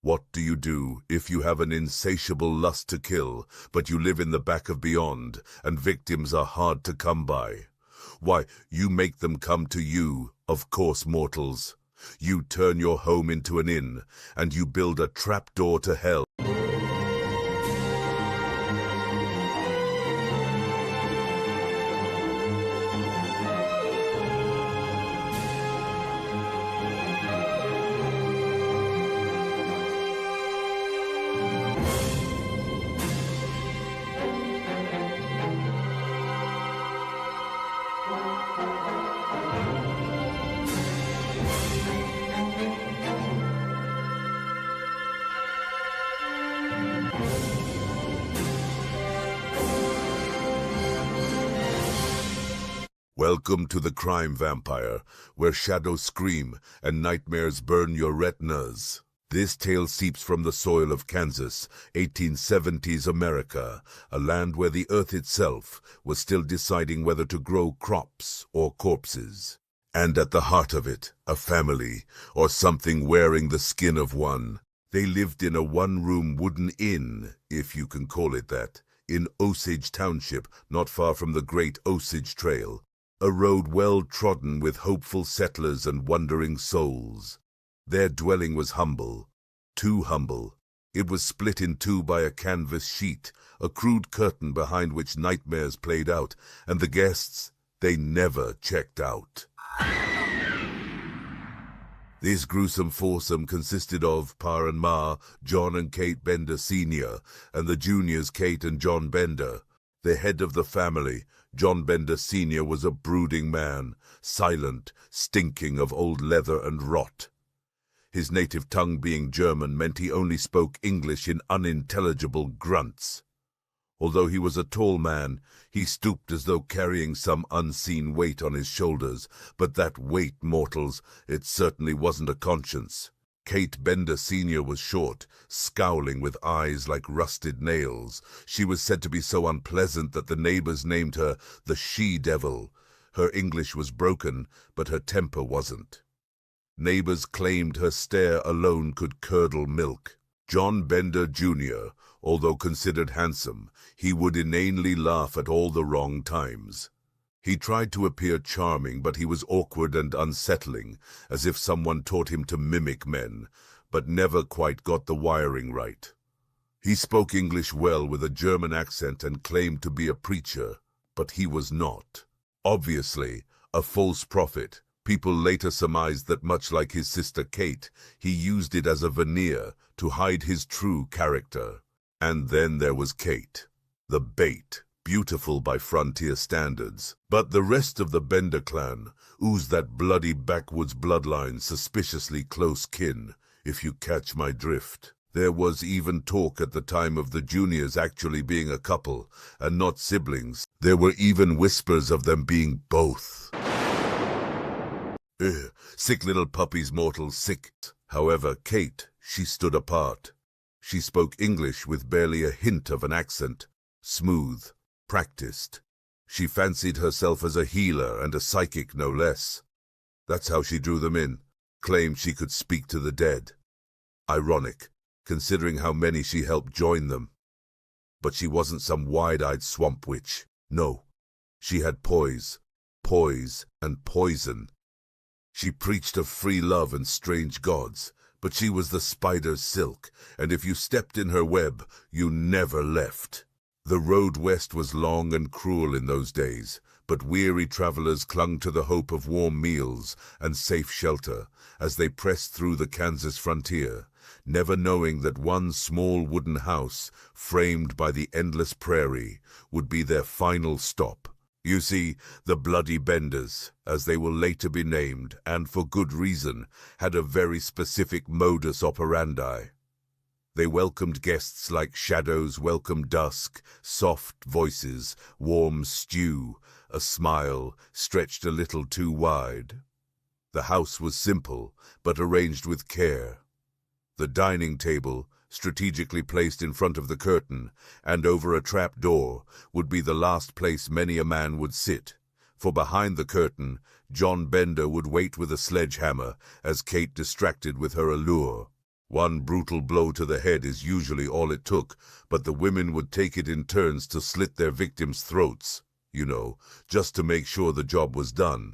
What do you do if you have an insatiable lust to kill, but you live in the back of beyond, and victims are hard to come by? Why, you make them come to you, of course, mortals. You turn your home into an inn, and you build a trapdoor to hell. Welcome to the crime vampire, where shadows scream and nightmares burn your retinas. This tale seeps from the soil of Kansas, 1870s America, a land where the earth itself was still deciding whether to grow crops or corpses. And at the heart of it, a family, or something wearing the skin of one. They lived in a one-room wooden inn, if you can call it that, in Osage Township, not far from the Great Osage Trail. A road well trodden with hopeful settlers and wondering souls. Their dwelling was humble, too humble. It was split in two by a canvas sheet, a crude curtain behind which nightmares played out, and the guests, they never checked out. This gruesome foursome consisted of Pa and Ma, John and Kate Bender Sr., and the juniors Kate and John Bender. The head of the family, John Bender Sr., was a brooding man, silent, stinking of old leather and rot. His native tongue being German meant he only spoke English in unintelligible grunts. Although he was a tall man, he stooped as though carrying some unseen weight on his shoulders, but that weight, mortals, it certainly wasn't a conscience. Kate Bender Sr. was short, scowling with eyes like rusted nails. She was said to be so unpleasant that the neighbors named her the she-devil. Her English was broken, but her temper wasn't. Neighbors claimed her stare alone could curdle milk. John Bender Jr., although considered handsome, he would inanely laugh at all the wrong times. He tried to appear charming, but he was awkward and unsettling, as if someone taught him to mimic men, but never quite got the wiring right. He spoke English well with a German accent and claimed to be a preacher, but he was not. Obviously, a false prophet. People later surmised that much like his sister Kate, he used it as a veneer to hide his true character. And then there was Kate, the bait. Beautiful by frontier standards. But the rest of the Bender clan oozed that bloody backwoods bloodline, suspiciously close kin, if you catch my drift. There was even talk at the time of the juniors actually being a couple, and not siblings. There were even whispers of them being both. Sick little puppies, mortals, sick. However, Kate, she stood apart. She spoke English with barely a hint of an accent, smooth, practiced. She fancied herself as a healer and a psychic, no less. That's how she drew them in, claimed she could speak to the dead. Ironic, considering how many she helped join them. But she wasn't some wide-eyed swamp witch. No, she had poise and poison. She preached of free love and strange gods, but she was the spider's silk, and if you stepped in her web, you never left. The road west was long and cruel in those days, but weary travelers clung to the hope of warm meals and safe shelter as they pressed through the Kansas frontier, never knowing that one small wooden house, framed by the endless prairie, would be their final stop. You see, the Bloody Benders, as they will later be named, and for good reason, had a very specific modus operandi. They welcomed guests like shadows welcome dusk, soft voices, warm stew, a smile stretched a little too wide. The house was simple, but arranged with care. The dining table, strategically placed in front of the curtain and over a trap door, would be the last place many a man would sit, for behind the curtain, John Bender would wait with a sledgehammer as Kate distracted with her allure. One brutal blow to the head is usually all it took, but the women would take it in turns to slit their victims' throats, just to make sure the job was done.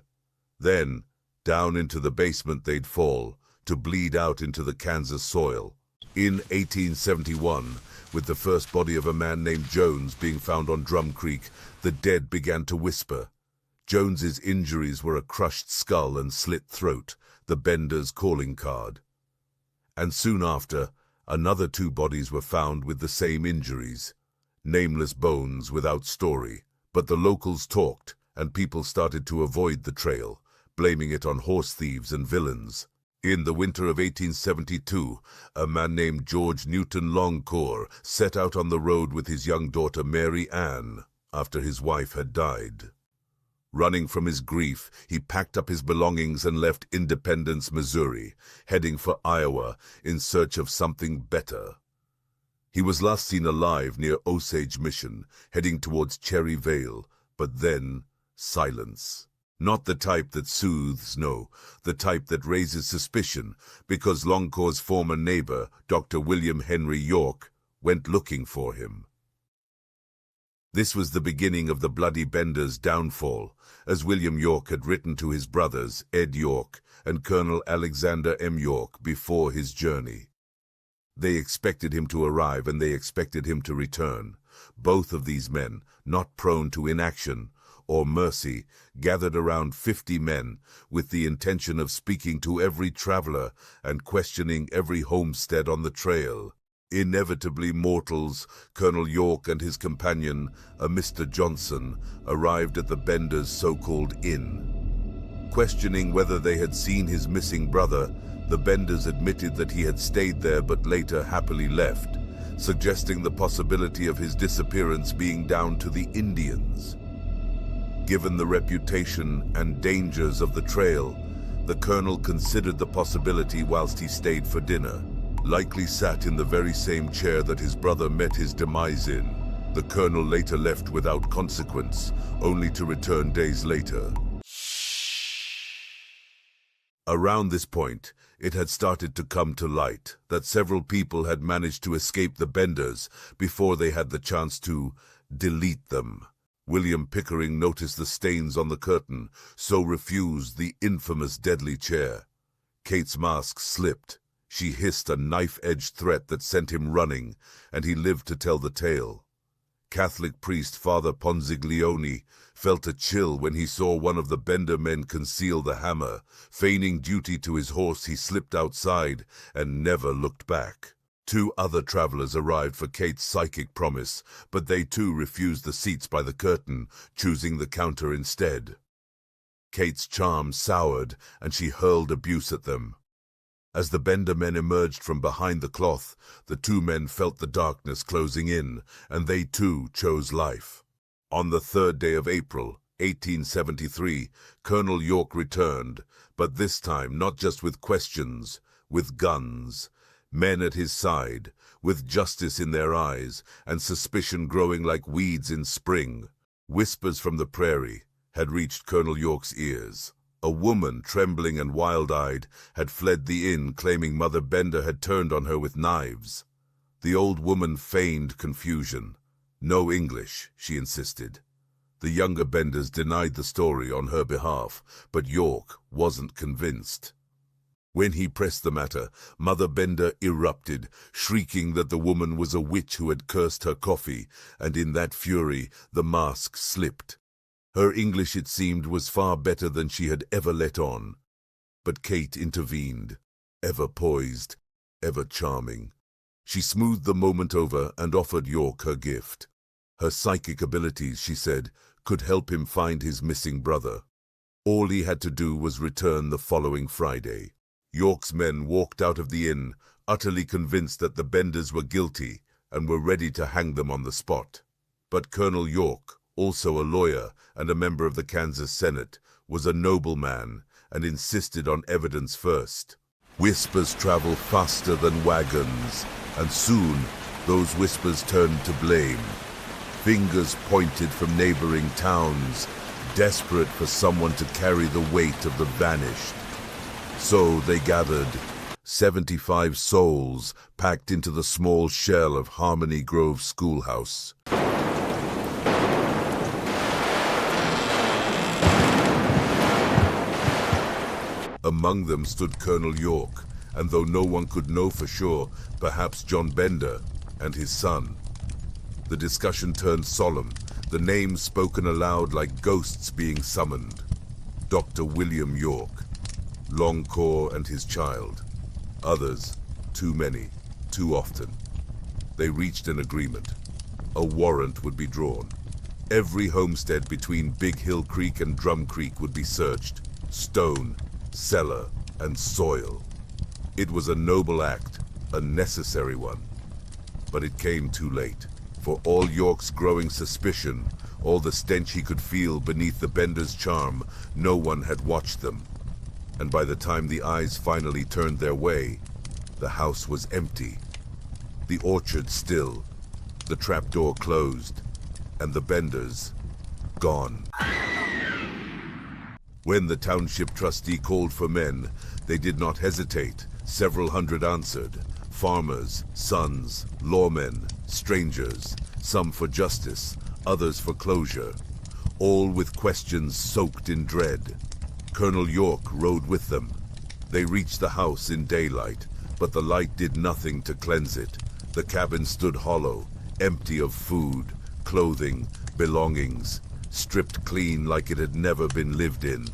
Then, down into the basement they'd fall, to bleed out into the Kansas soil. In 1871, with the first body of a man named Jones being found on Drum Creek, the dead began to whisper. Jones's injuries were a crushed skull and slit throat, the Bender's calling card. And soon after, another 2 bodies were found with the same injuries. Nameless bones without story. But the locals talked, and people started to avoid the trail, blaming it on horse thieves and villains. In the winter of 1872, a man named George Newton Longcore set out on the road with his young daughter Mary Ann after his wife had died. Running from his grief, he packed up his belongings and left Independence, Missouri, heading for Iowa in search of something better. He was last seen alive near Osage Mission, heading towards Cherry Vale, but then silence. Not the type that soothes, no, the type that raises suspicion, because Longcore's former neighbor, Dr. William Henry York, went looking for him. This was the beginning of the Bloody Benders' downfall, as William York had written to his brothers, Ed York and Colonel Alexander M. York, before his journey. They expected him to arrive and they expected him to return. Both of these men, not prone to inaction or mercy, gathered around 50 men with the intention of speaking to every traveler and questioning every homestead on the trail. Inevitably mortals, Colonel York and his companion, a Mr. Johnson, arrived at the Benders' so-called inn. Questioning whether they had seen his missing brother, the Benders admitted that he had stayed there but later happily left, suggesting the possibility of his disappearance being down to the Indians. Given the reputation and dangers of the trail, the colonel considered the possibility whilst he stayed for dinner. Likely sat in the very same chair that his brother met his demise in. The colonel later left without consequence, only to return days later. Around this point, it had started to come to light that several people had managed to escape the Benders before they had the chance to delete them. William Pickering noticed the stains on the curtain, so refused the infamous deadly chair. Kate's mask slipped. She hissed a knife-edged threat that sent him running, and he lived to tell the tale. Catholic priest Father Ponziglione felt a chill when he saw one of the Bender men conceal the hammer. Feigning duty to his horse, he slipped outside and never looked back. 2 other travelers arrived for Kate's psychic promise, but they too refused the seats by the curtain, choosing the counter instead. Kate's charm soured, and she hurled abuse at them. As the Bender men emerged from behind the cloth, the 2 men felt the darkness closing in, and they too chose life. On the 3rd day of April, 1873, Colonel York returned, but this time not just with questions, with guns. Men at his side, with justice in their eyes, and suspicion growing like weeds in spring. Whispers from the prairie had reached Colonel York's ears. A woman, trembling and wild-eyed, had fled the inn, claiming Mother Bender had turned on her with knives. The old woman feigned confusion. No English, she insisted. The younger Benders denied the story on her behalf, but York wasn't convinced. When he pressed the matter, Mother Bender erupted, shrieking that the woman was a witch who had cursed her coffee, and in that fury the mask slipped. Her English, it seemed, was far better than she had ever let on. But Kate intervened, ever poised, ever charming. She smoothed the moment over and offered York her gift. Her psychic abilities, she said, could help him find his missing brother. All he had to do was return the following Friday. York's men walked out of the inn, utterly convinced that the Benders were guilty and were ready to hang them on the spot. But Colonel York, also a lawyer and a member of the Kansas Senate, was a noble man and insisted on evidence first. Whispers travel faster than wagons, and soon those whispers turned to blame. Fingers pointed from neighboring towns, desperate for someone to carry the weight of the vanished. So they gathered, 75 souls packed into the small shell of Harmony Grove Schoolhouse. Among them stood Colonel York, and though no one could know for sure, perhaps John Bender and his son. The discussion turned solemn, the names spoken aloud like ghosts being summoned. Dr. William York, Longcore and his child. Others, too many, too often. They reached an agreement. A warrant would be drawn. Every homestead between Big Hill Creek and Drum Creek would be searched. Stone, cellar, and soil. It was a noble act, a necessary one. But it came too late. For all York's growing suspicion, all the stench he could feel beneath the Benders' charm, no one had watched them. And by the time the eyes finally turned their way, the house was empty. The orchard still, the trapdoor closed, and the Benders gone. When the township trustee called for men, they did not hesitate. Several hundred answered. Farmers, sons, lawmen, strangers, some for justice, others for closure, all with questions soaked in dread. Colonel York rode with them. They reached the house in daylight, but the light did nothing to cleanse it. The cabin stood hollow, empty of food, clothing, belongings, stripped clean like it had never been lived in.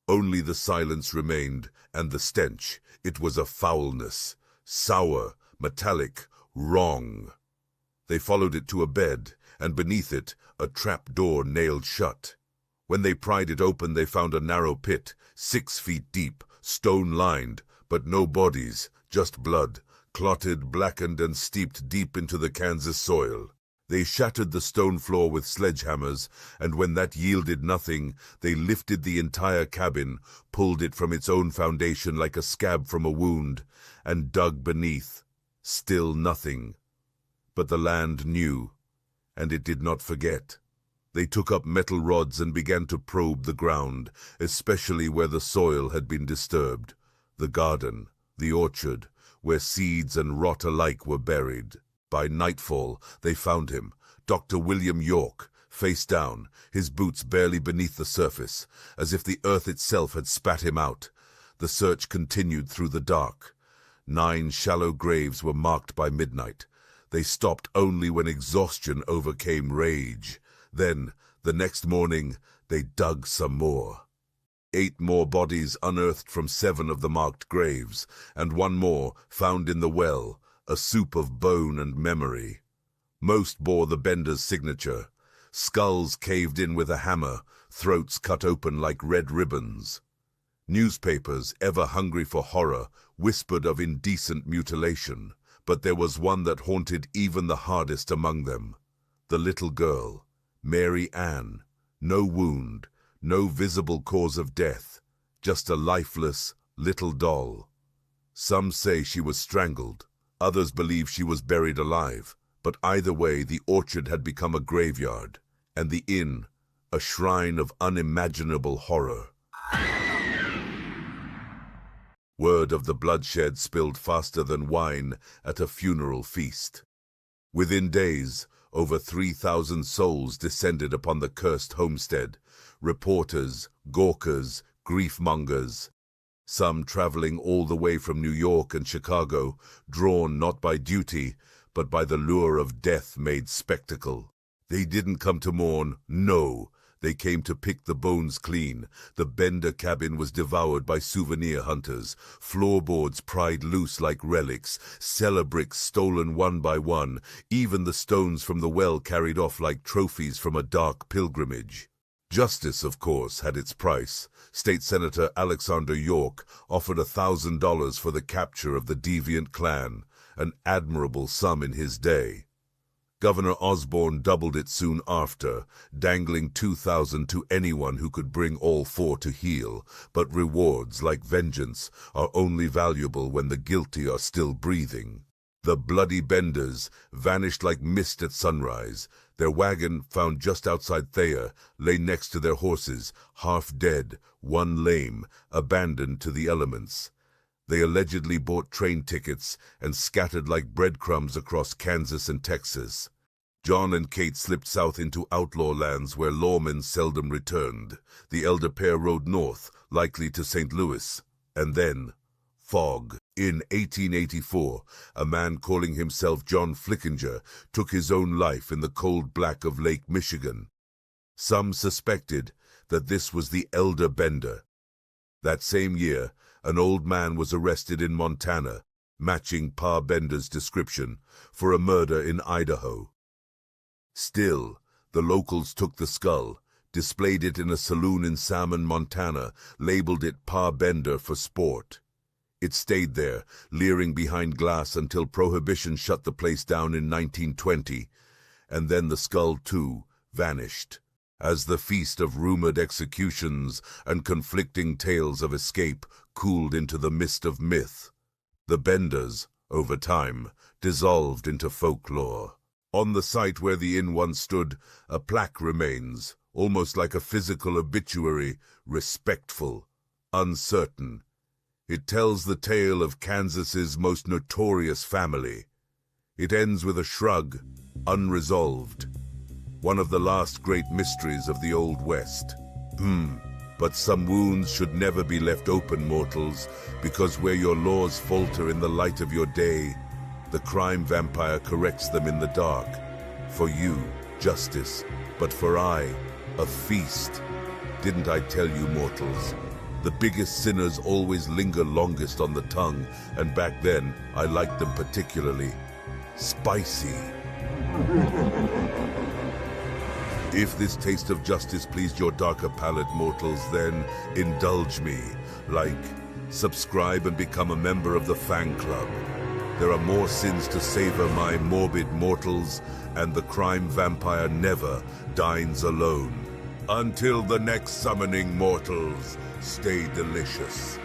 Only the silence remained, and the stench. It was a foulness, sour, metallic, wrong. They followed it to a bed, and beneath it, a trap door nailed shut. When they pried it open, they found a narrow pit, 6 feet deep, stone-lined, but no bodies, just blood, clotted, blackened, and steeped deep into the Kansas soil. They shattered the stone floor with sledgehammers, and when that yielded nothing, they lifted the entire cabin, pulled it from its own foundation like a scab from a wound, and dug beneath. Still nothing. But the land knew, and it did not forget. They took up metal rods and began to probe the ground, especially where the soil had been disturbed. The garden, the orchard, where seeds and rot alike were buried. By nightfall, they found him, Dr. William York, face down, his boots barely beneath the surface, as if the earth itself had spat him out. The search continued through the dark. 9 shallow graves were marked by midnight. They stopped only when exhaustion overcame rage. Then, the next morning, they dug some more. 8 more bodies unearthed from 7 of the marked graves, and 1 more found in the well, a soup of bone and memory. Most bore the Benders' signature. Skulls caved in with a hammer, throats cut open like red ribbons. Newspapers, ever hungry for horror, whispered of indecent mutilation, but there was one that haunted even the hardest among them. The little girl, Mary Ann. No wound, no visible cause of death, just a lifeless little doll. Some say she was strangled. Others believe she was buried alive, but either way the orchard had become a graveyard, and the inn a shrine of unimaginable horror. Word of the bloodshed spilled faster than wine at a funeral feast. Within days, over 3,000 souls descended upon the cursed homestead, reporters, gawkers, grief-mongers. Some traveling all the way from New York and Chicago, drawn not by duty, but by the lure of death made spectacle. They didn't come to mourn, no, they came to pick the bones clean. The Bender cabin was devoured by souvenir hunters, floorboards pried loose like relics, cellar bricks stolen one by one, even the stones from the well carried off like trophies from a dark pilgrimage. Justice, of course, had its price. State Senator Alexander York offered $1,000 for the capture of the deviant clan, an admirable sum in his day. Governor Osborne doubled it soon after, dangling $2,000 to anyone who could bring all 4 to heel, but rewards, like vengeance, are only valuable when the guilty are still breathing. The bloody Benders vanished like mist at sunrise. Their wagon, found just outside Thayer, lay next to their horses, half dead, one lame, abandoned to the elements. They allegedly bought train tickets and scattered like breadcrumbs across Kansas and Texas. John and Kate slipped south into outlaw lands where lawmen seldom returned. The elder pair rode north, likely to St. Louis. And then, fog. In 1884, a man calling himself John Flickinger took his own life in the cold black of Lake Michigan. Some suspected that this was the elder Bender. That same year, an old man was arrested in Montana, matching Pa Bender's description, for a murder in Idaho. Still, the locals took the skull, displayed it in a saloon in Salmon, Montana, labeled it Pa Bender for sport. It stayed there, leering behind glass until Prohibition shut the place down in 1920, and then the skull, too, vanished. As the feast of rumored executions and conflicting tales of escape cooled into the mist of myth, the Benders, over time, dissolved into folklore. On the site where the inn once stood, a plaque remains, almost like a physical obituary, respectful, uncertain. It tells the tale of Kansas's most notorious family. It ends with a shrug, unresolved. One of the last great mysteries of the Old West. But some wounds should never be left open, mortals, because where your laws falter in the light of your day, the crime vampire corrects them in the dark. For you, justice, but for I, a feast. Didn't I tell you, mortals? The biggest sinners always linger longest on the tongue, and back then, I liked them particularly spicy. If this taste of justice pleased your darker palate, mortals, then indulge me. Like, subscribe and become a member of the fan club. There are more sins to savor, my morbid mortals, and the crime vampire never dines alone. Until the next summoning, mortals, stay delicious.